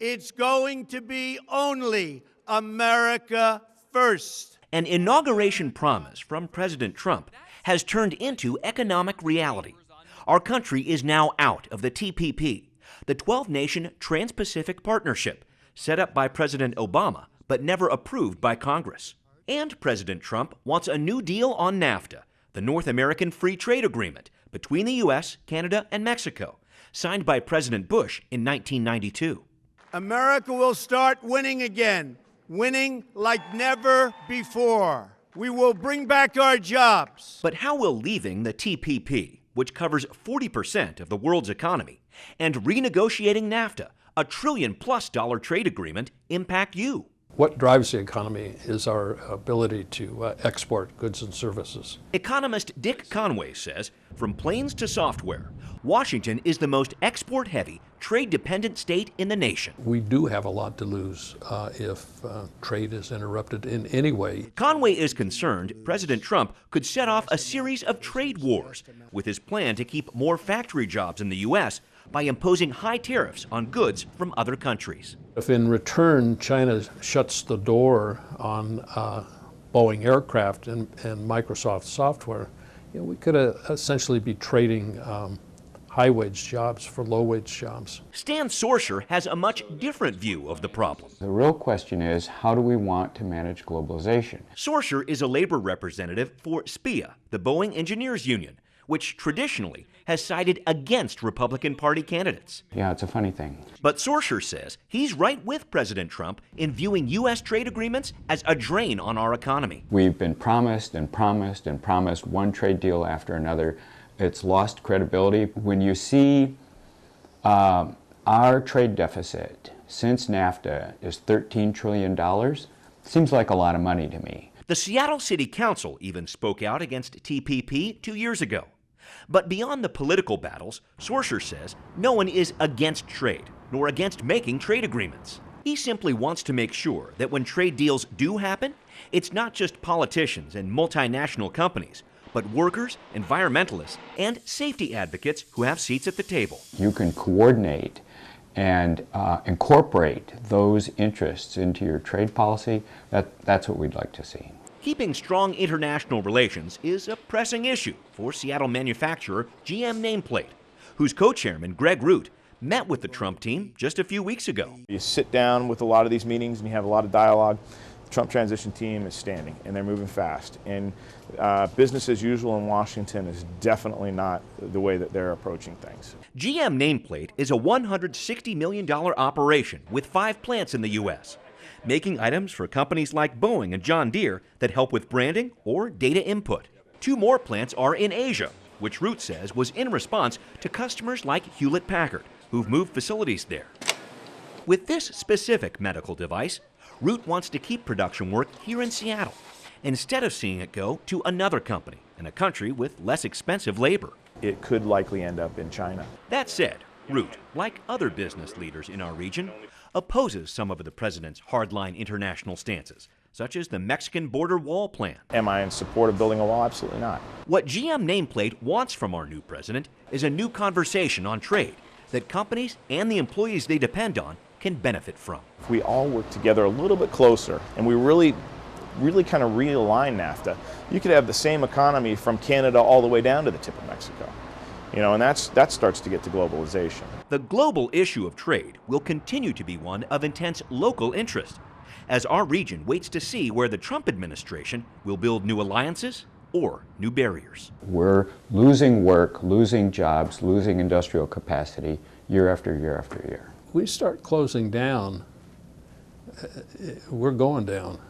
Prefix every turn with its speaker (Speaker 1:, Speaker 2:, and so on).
Speaker 1: It's going to be only America first.
Speaker 2: An inauguration promise from President Trump has turned into economic reality. Our country is now out of the TPP, the 12-nation Trans-Pacific Partnership, set up by President Obama but never approved by Congress. And President Trump wants a new deal on NAFTA, the North American Free Trade Agreement between the U.S., Canada, and Mexico, signed by President Bush in 1992.
Speaker 1: America will start winning again, winning like never before. We will bring back our jobs.
Speaker 2: But how will leaving the TPP, which covers 40% of the world's economy, and renegotiating NAFTA, a $1 trillion+ trade agreement, impact you?
Speaker 3: What drives the economy is our ability to export goods and services.
Speaker 2: Economist Dick Conway says, from planes to software, Washington is the most export-heavy, trade-dependent state in the nation.
Speaker 3: We do have a lot to lose if trade is interrupted in any way.
Speaker 2: Conway is concerned President Trump could set off a series of trade wars with his plan to keep more factory jobs in the U.S. by imposing high tariffs on goods from other countries.
Speaker 3: If in return China shuts the door on Boeing aircraft and Microsoft software, we could essentially be trading high-wage jobs for low-wage jobs.
Speaker 2: Stan Sorsher has a much different view of the problem.
Speaker 4: The real question is, how do we want to manage globalization?
Speaker 2: Sorsher is a labor representative for SPEA, the Boeing Engineers Union, which traditionally has sided against Republican Party candidates.
Speaker 4: Yeah, it's a funny thing.
Speaker 2: But Sorsher says he's right with President Trump in viewing U.S. trade agreements as a drain on our economy.
Speaker 4: We've been promised and promised and promised one trade deal after another. It's lost credibility. When you see our trade deficit since NAFTA is $13 trillion, seems like a lot of money to me.
Speaker 2: The Seattle City Council even spoke out against TPP 2 years ago. But beyond the political battles, Sorsher says no one is against trade, nor against making trade agreements. He simply wants to make sure that when trade deals do happen, it's not just politicians and multinational companies, but workers, environmentalists, and safety advocates who have seats at the table.
Speaker 4: You can coordinate and incorporate those interests into your trade policy. That's what we'd like to see.
Speaker 2: Keeping strong international relations is a pressing issue for Seattle manufacturer GM Nameplate, whose co-chairman, Greg Root, met with the Trump team just a few weeks ago.
Speaker 5: You sit down with a lot of these meetings and you have a lot of dialogue. The Trump transition team is standing and they're moving fast. And business as usual in Washington is definitely not the way that they're approaching things.
Speaker 2: GM Nameplate is a $160 million operation with 5 plants in the U.S., making items for companies like Boeing and John Deere that help with branding or data input. 2 more plants are in Asia, which Root says was in response to customers like Hewlett-Packard, who've moved facilities there. With this specific medical device, Root wants to keep production work here in Seattle, instead of seeing it go to another company in a country with less expensive labor.
Speaker 5: It could likely end up in China.
Speaker 2: That said, Root, like other business leaders in our region, opposes some of the president's hardline international stances, such as the Mexican border wall plan.
Speaker 5: Am I in support of building a wall? Absolutely not.
Speaker 2: What GM Nameplate wants from our new president is a new conversation on trade that companies and the employees they depend on can benefit from.
Speaker 5: If we all work together a little bit closer and we really kind of realign NAFTA, you could have the same economy from Canada all the way down to the tip of Mexico. And that starts to get to globalization.
Speaker 2: The global issue of trade will continue to be one of intense local interest, as our region waits to see where the Trump administration will build new alliances or new barriers.
Speaker 4: We're losing work, losing jobs, losing industrial capacity year after year after year.
Speaker 3: We start closing down, we're going down.